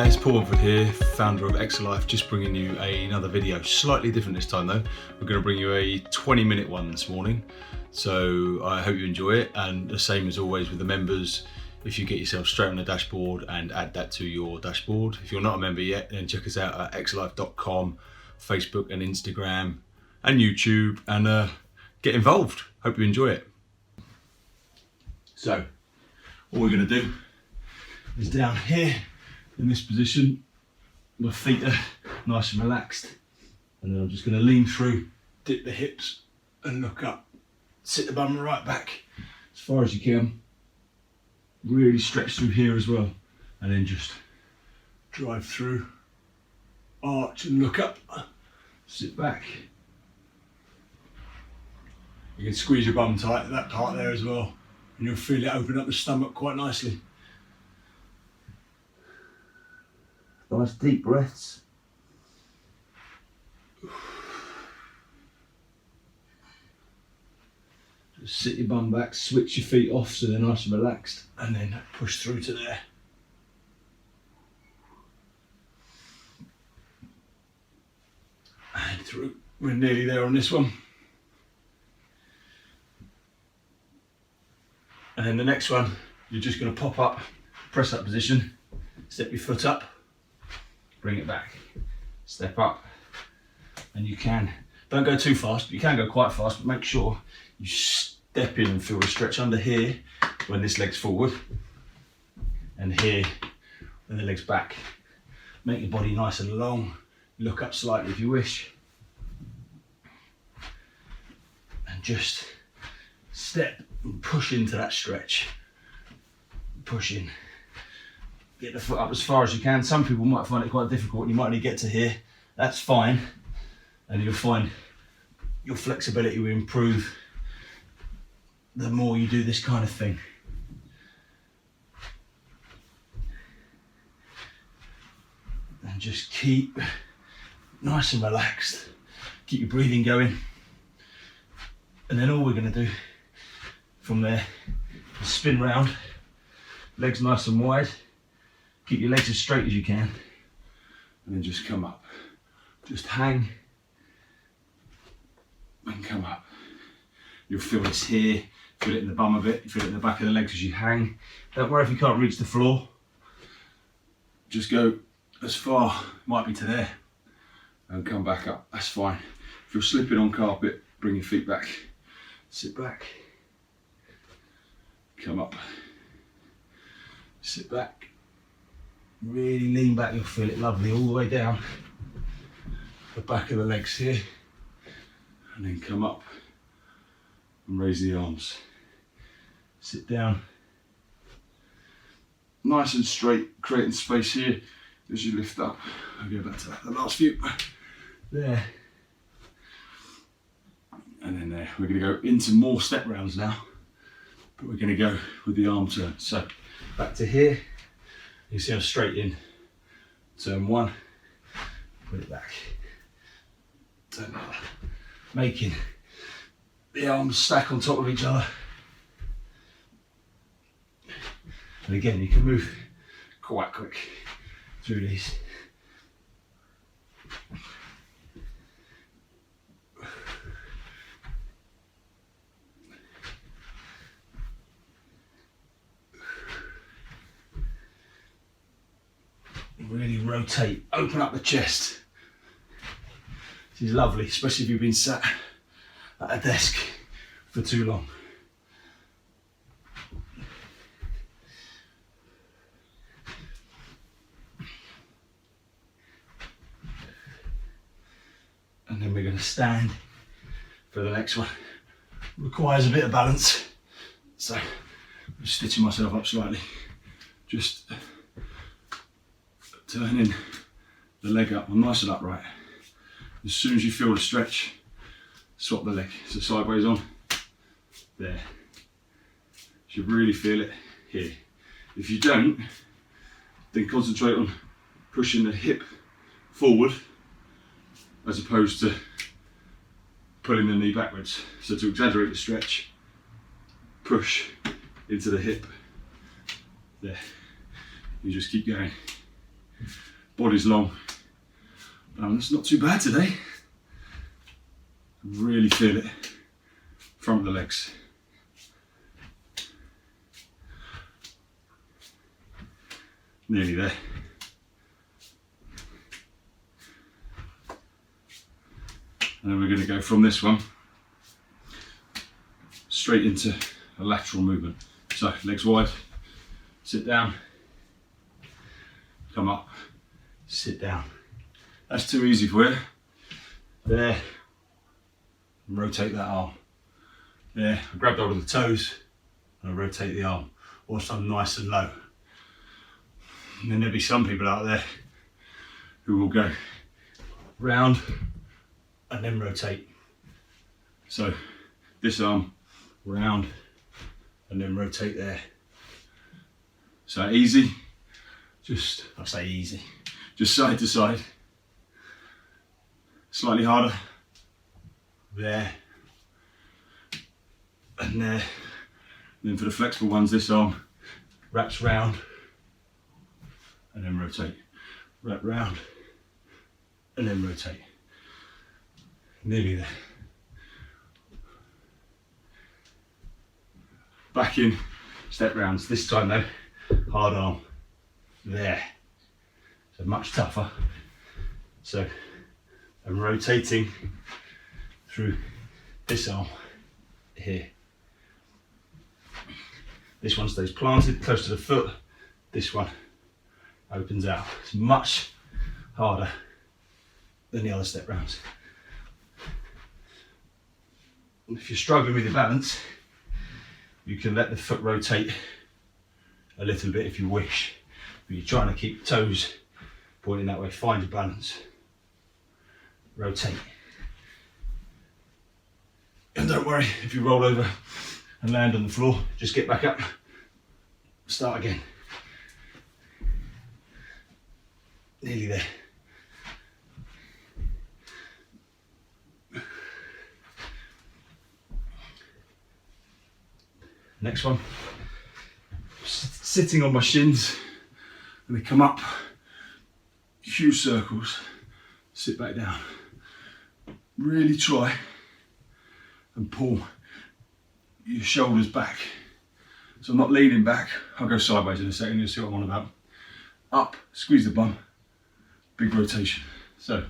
It's Paul Winford here, founder of Xerlife, just bringing you another video, slightly different this time though. We're going to bring you a 20-minute one this morning, so I hope you enjoy it. And the same as always with the members, if you get yourself straight on the dashboard and add that to your dashboard. If you're not a member yet, then check us out at xerlife.com, Facebook and Instagram and YouTube, and get involved. Hope you enjoy it. So, all we're going to do is down here in this position, my feet are nice and relaxed, and then I'm just going to lean through, dip the hips and look up, sit the bum right back as far as you can, really stretch through here as well, and then just drive through, arch and look up, sit back. You can squeeze your bum tight at that part there as well, and you'll feel it open up the stomach quite nicely. Nice deep breaths. Just sit your bum back, switch your feet off so they're nice and relaxed, and then push through to there. And through. We're nearly there on this one. And then the next one, you're just going to pop up, press up position, step your foot up, bring it back, step up, and you don't go too fast, but you can go quite fast, but make sure you step in and feel the stretch under here when this leg's forward, and here when the leg's back. Make your body nice and long, look up slightly if you wish, and just step and push into that stretch, push in. Get the foot up as far as you can. Some people might find it quite difficult and you might only get to here. That's fine. And you'll find your flexibility will improve the more you do this kind of thing. And just keep nice and relaxed. Keep your breathing going. And then all we're going to do from there is spin round, legs nice and wide. Keep your legs as straight as you can, and then just come up. Just hang and come up. You'll feel this here, feel it in the bum a bit, feel it in the back of the legs as you hang. Don't worry if you can't reach the floor. Just go as far, might be to there, and come back up, that's fine. If you're slipping on carpet, bring your feet back. Sit back, come up, sit back. Really lean back, you'll feel it lovely all the way down the back of the legs here, and then come up and raise the arms. Sit down, nice and straight, creating space here as you lift up. I'll go back to that, the last few, there, and then there. We're going to go into more step rounds now, but we're going to go with the arm turn. So back to here. You see I'm straight in, turn one, put it back, turn the other, making the arms stack on top of each other. And again, you can move quite quick through these. Really rotate, open up the chest. This is lovely, especially if you've been sat at a desk for too long. And then we're going to stand for the next one. Requires a bit of balance, so I'm stitching myself up slightly. Just turning the leg up, nice and upright. As soon as you feel the stretch, swap the leg. So sideways on, there. You should really feel it here. If you don't, then concentrate on pushing the hip forward as opposed to pulling the knee backwards. So to exaggerate the stretch, push into the hip. There. You just keep going. body's long. It's not too bad today. Really feel it. Front of the legs. Nearly there. And then we're going to go from this one straight into a lateral movement. So legs wide, sit down, come up, sit down. That's too easy for you. There, and rotate that arm. There, I grabbed hold of the toes and I rotate the arm, whilst I'm nice and low. And then there'll be some people out there who will go round and then rotate. So this arm, round and then rotate there. So easy, I say easy, just side to side. Slightly harder, there and there. And then for the flexible ones, this arm wraps round and then rotate, wrap round and then rotate. Nearly there. Back in, step rounds. This time though, hard arm, there. So much tougher. So I'm rotating through this arm here. This one stays planted close to the foot. This one opens out. It's much harder than the other step rounds. And if you're struggling with your balance, you can let the foot rotate a little bit if you wish, but you're trying to keep the toes pointing that way. Find your balance. Rotate. And don't worry if you roll over and land on the floor, just get back up, start again. Nearly there. Next one, sitting on my shins, and they come up, huge circles, sit back down. Really try and pull your shoulders back. So I'm not leaning back, I'll go sideways in a second, you'll see what I'm on about. Up, squeeze the bum, big rotation. So,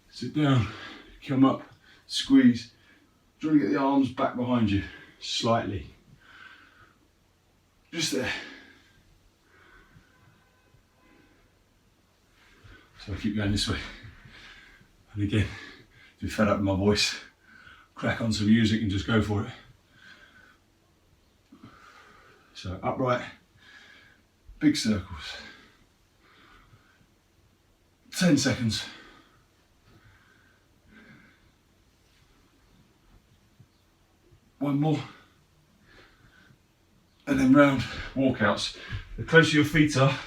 sit down, come up, squeeze, try to get the arms back behind you. Slightly, just there. So I keep going this way. And again, if you're fed up with my voice, crack on some music and just go for it. So upright, big circles. 10 seconds. One more, and then round walkouts. The closer your feet are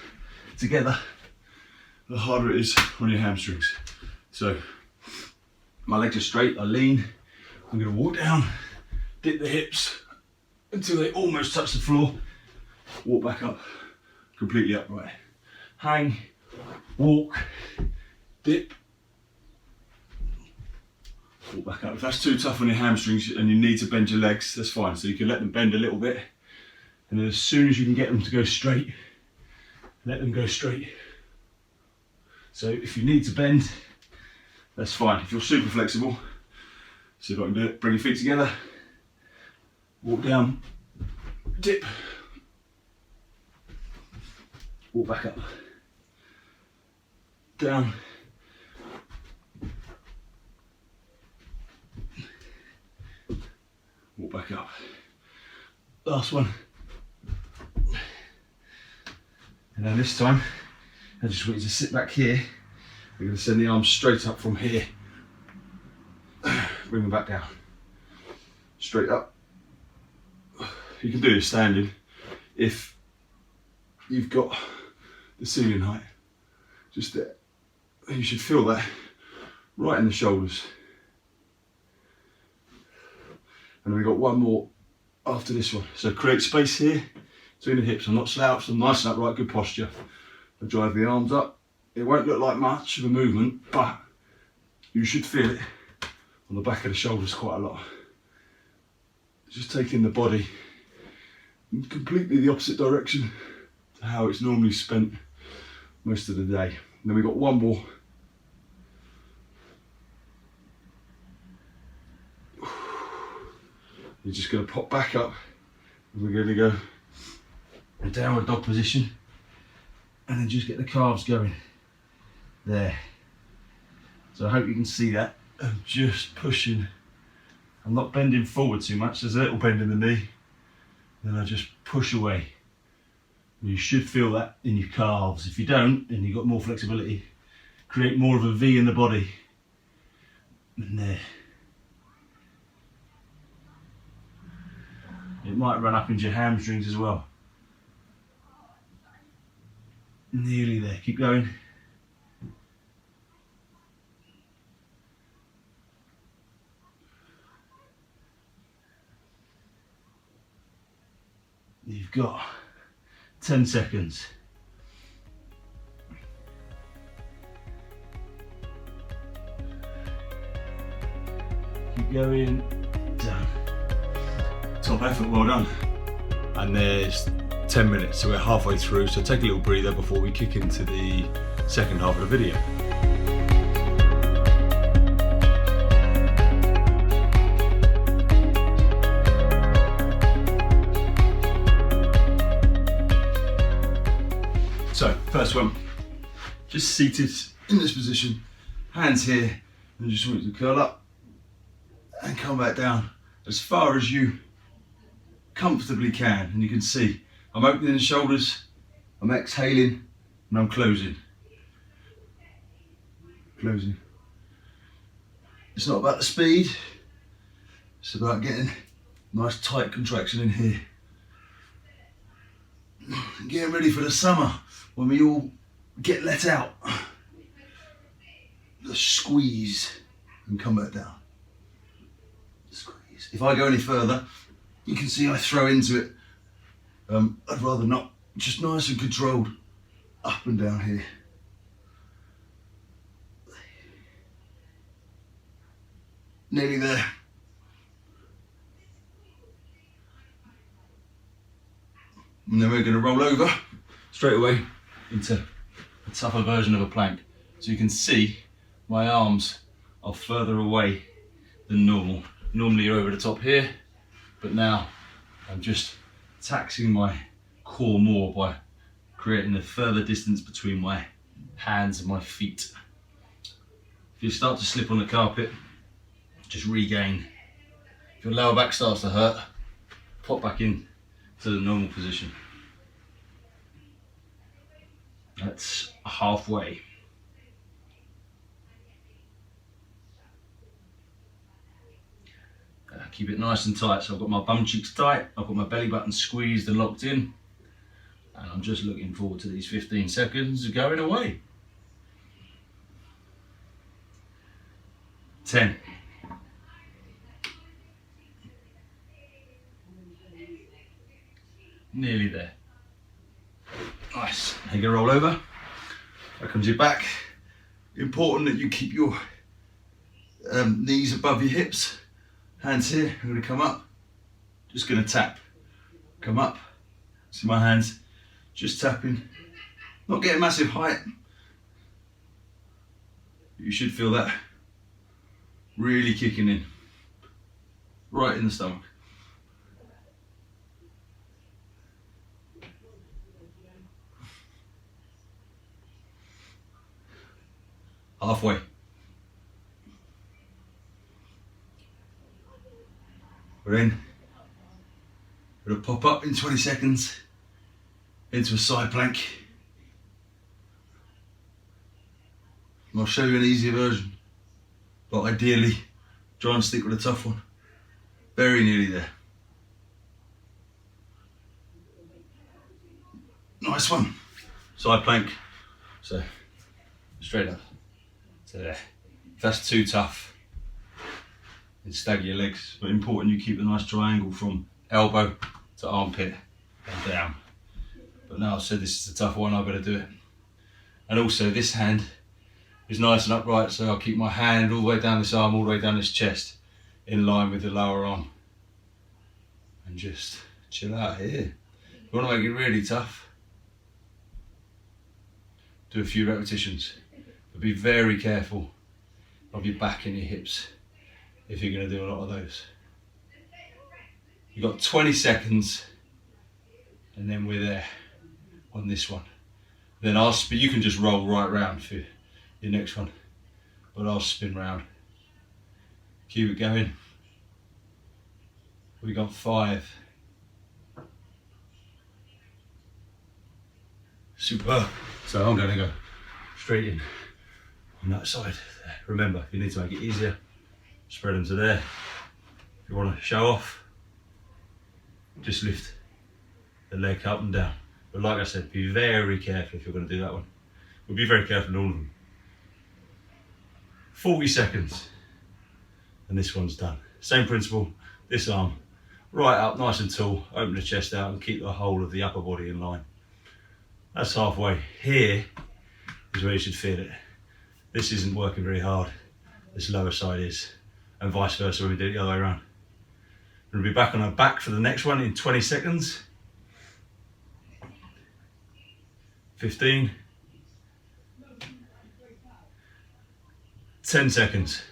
together, the harder it is on your hamstrings. So my legs are straight, I lean, I'm going to walk down, dip the hips until they almost touch the floor, walk back up, completely upright. Hang, walk, dip, walk back up. If that's too tough on your hamstrings and you need to bend your legs, that's fine. So you can let them bend a little bit, and then as soon as you can get them to go straight, let them go straight. So if you need to bend, that's fine. If you're super flexible, see if I can do it. Bring your feet together, walk down, dip, walk back up, down, walk back up. Last one. And then this time, I just want you to sit back here. We're going to send the arms straight up from here. Bring them back down. Straight up. You can do this standing if you've got the ceiling height. Just there. You should feel that right in the shoulders. And we've got one more after this one. So create space here between the hips. I'm not slouched, I'm nice and upright, good posture. I drive the arms up. It won't look like much of a movement, but you should feel it on the back of the shoulders quite a lot. Just taking the body in completely the opposite direction to how it's normally spent most of the day. And then we've got one more. You're just going to pop back up and we're going to go a downward dog position and then just get the calves going there. So I hope you can see that. I'm just pushing. I'm not bending forward too much. There's a little bend in the knee. Then I just push away. You should feel that in your calves. If you don't, then you've got more flexibility. Create more of a V in the body. And there. It might run up into your hamstrings as well. Nearly there. Keep going. You've got 10 seconds. Keep going. Down. Top effort, well done. And there's 10 minutes, so we're halfway through, so take a little breather before we kick into the second half of the video. So, first one, just seated in this position, hands here, and just want you to curl up and come back down as far as you comfortably can. And you can see I'm opening the shoulders, I'm exhaling, and I'm closing. Closing. It's not about the speed, it's about getting nice tight contraction in here. Getting ready for the summer when we all get let out. The squeeze and come back down. Squeeze. If I go any further, you can see I throw into it. I'd rather not. Just nice and controlled. Up and down here. Nearly there. And then we're going to roll over straight away into a tougher version of a plank. So you can see my arms are further away than normal. Normally you're over the top here, but now I'm just taxing my core more by creating a further distance between my hands and my feet. If you start to slip on the carpet, just regain. If your lower back starts to hurt, pop back in to the normal position. That's halfway. Keep it nice and tight. So I've got my bum cheeks tight, I've got my belly button squeezed and locked in, and I'm just looking forward to these 15 seconds going away. 10. Nearly there. Nice. Now you can roll over. There comes your back. Important that you keep your knees above your hips. Hands here. I'm going to come up. Just going to tap. Come up. See my hands. Just tapping. Not getting massive height. You should feel that really kicking in. Right in the stomach. Halfway. We're in. We're going to pop up in 20 seconds into a side plank. And I'll show you an easier version, but ideally try and stick with a tough one. Very nearly there. Nice one. Side plank. So straight up to there. If that's too tough, then stagger your legs. But important you keep a nice triangle from elbow to armpit and down. But now I've said this is a tough one, I've got to do it. And also this hand is nice and upright, so I'll keep my hand all the way down this arm, all the way down this chest, in line with the lower arm. And just chill out here. You want to make it really tough, do a few repetitions, but be very careful of your back and your hips if you're going to do a lot of those. You've got 20 seconds and then we're there on this one. Then I'll spin, you can just roll right round for your next one, but I'll spin round. Keep it going. We got 5. Super. So I'm going to go straight in on that side. Remember, if you need to make it easier, spread them to there. If you want to show off, just lift the leg up and down. But like I said, be very careful if you're going to do that one. We'll be very careful in all of them. 40 seconds and this one's done. Same principle, this arm right up nice and tall, open the chest out and keep the whole of the upper body in line. That's halfway. Here is where you should feel it. This isn't working very hard, this lower side is, and vice versa when we do it the other way around. We'll be back on our back for the next one in 20 seconds. 15. 10 seconds.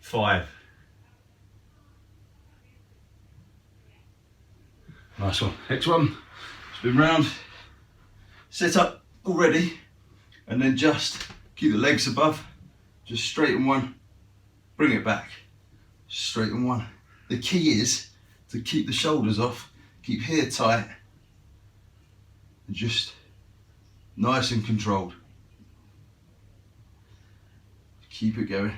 5. Nice one. Next one. Spin round. Sit up already, and then just keep the legs above. Just straighten one. Bring it back. Straighten one. The key is to keep the shoulders off. Keep here tight. And just nice and controlled. Keep it going.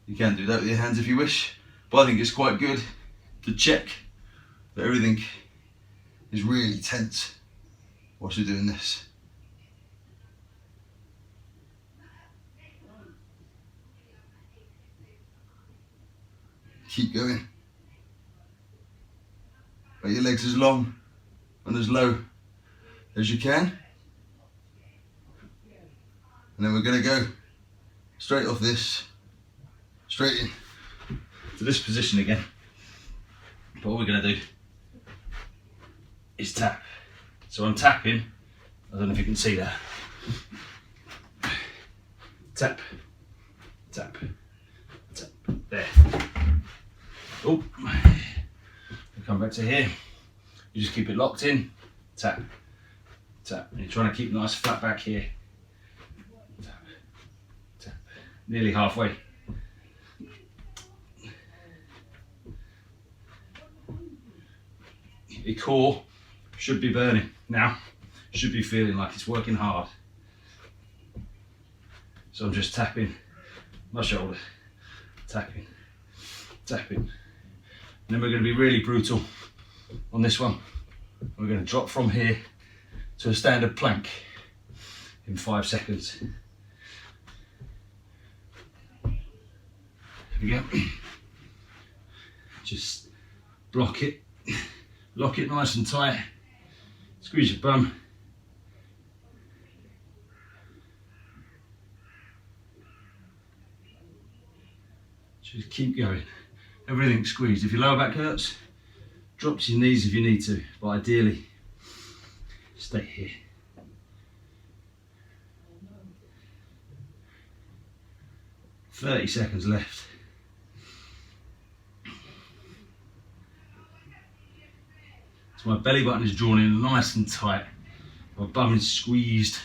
You can do that with your hands if you wish, but I think it's quite good to check that everything is really tense whilst you're doing this. Keep going. Make your legs as long and as low as you can. And then we're going to go straight off this, straight in to this position again. But what we're going to do is tap. So I'm tapping, I don't know if you can see that. Tap, tap, tap, there. Oh, we'll come back to here. You just keep it locked in, tap, tap. And you're trying to keep nice flat back here. Tap, tap. Nearly halfway. Your core should be burning now, should be feeling like it's working hard. So I'm just tapping my shoulder, tapping, tapping. And then we're going to be really brutal on this one. We're going to drop from here to a standard plank in 5 seconds. Here we go. Just block it, lock it nice and tight, squeeze your bum. Just keep going. Everything squeezed. If your lower back hurts, drop to your knees if you need to, but ideally, stay here. $30 left. So my belly button is drawn in nice and tight. My bum is squeezed.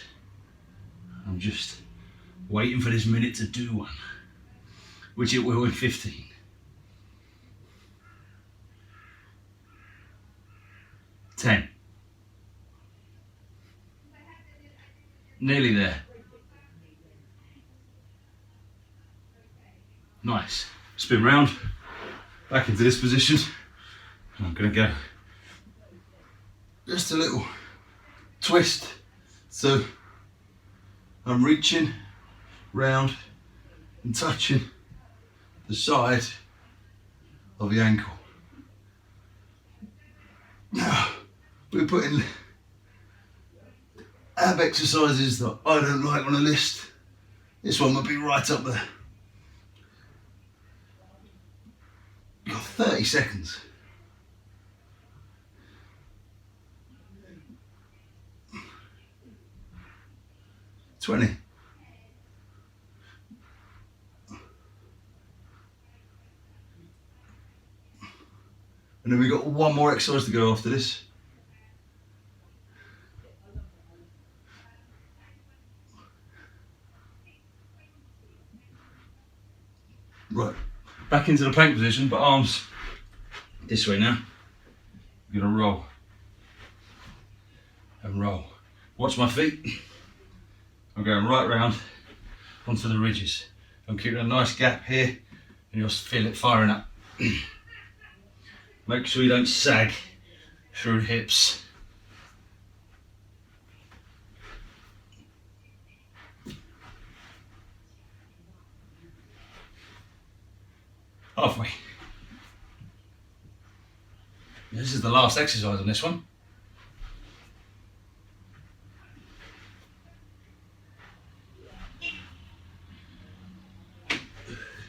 I'm just waiting for this minute to do one, which it will in 15. 10. Nearly there. Nice. Spin round, back into this position. I'm going to go just a little twist. So I'm reaching round and touching the side of the ankle. Now, we're putting ab exercises that I don't like on a list. This one would be right up there. You've got 30 seconds. 20. And then we've got one more exercise to go after this. Right, back into the plank position, but arms this way now. I'm gonna roll and roll. Watch my feet. I'm going right round onto the ridges. I'm keeping a nice gap here, and you'll feel it firing up. Make sure you don't sag through the hips. Halfway. This is the last exercise on this one.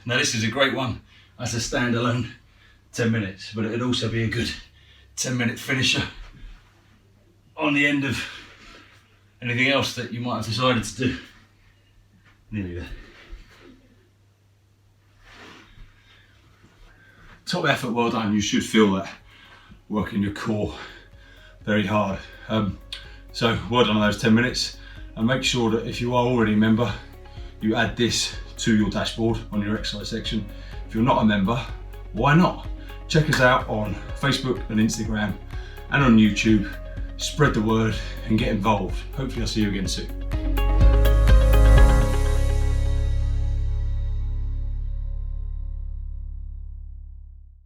Now this is a great one as a standalone 10 minutes, but it'd also be a good 10-minute finisher on the end of anything else that you might have decided to do. Nearly there. Top effort, well done. You should feel that working your core very hard. So well done on those 10 minutes, and make sure that if you are already a member, you add this to your dashboard on your exercise section. If you're not a member, why not? Check us out on Facebook and Instagram and on YouTube. Spread the word and get involved. Hopefully I'll see you again soon.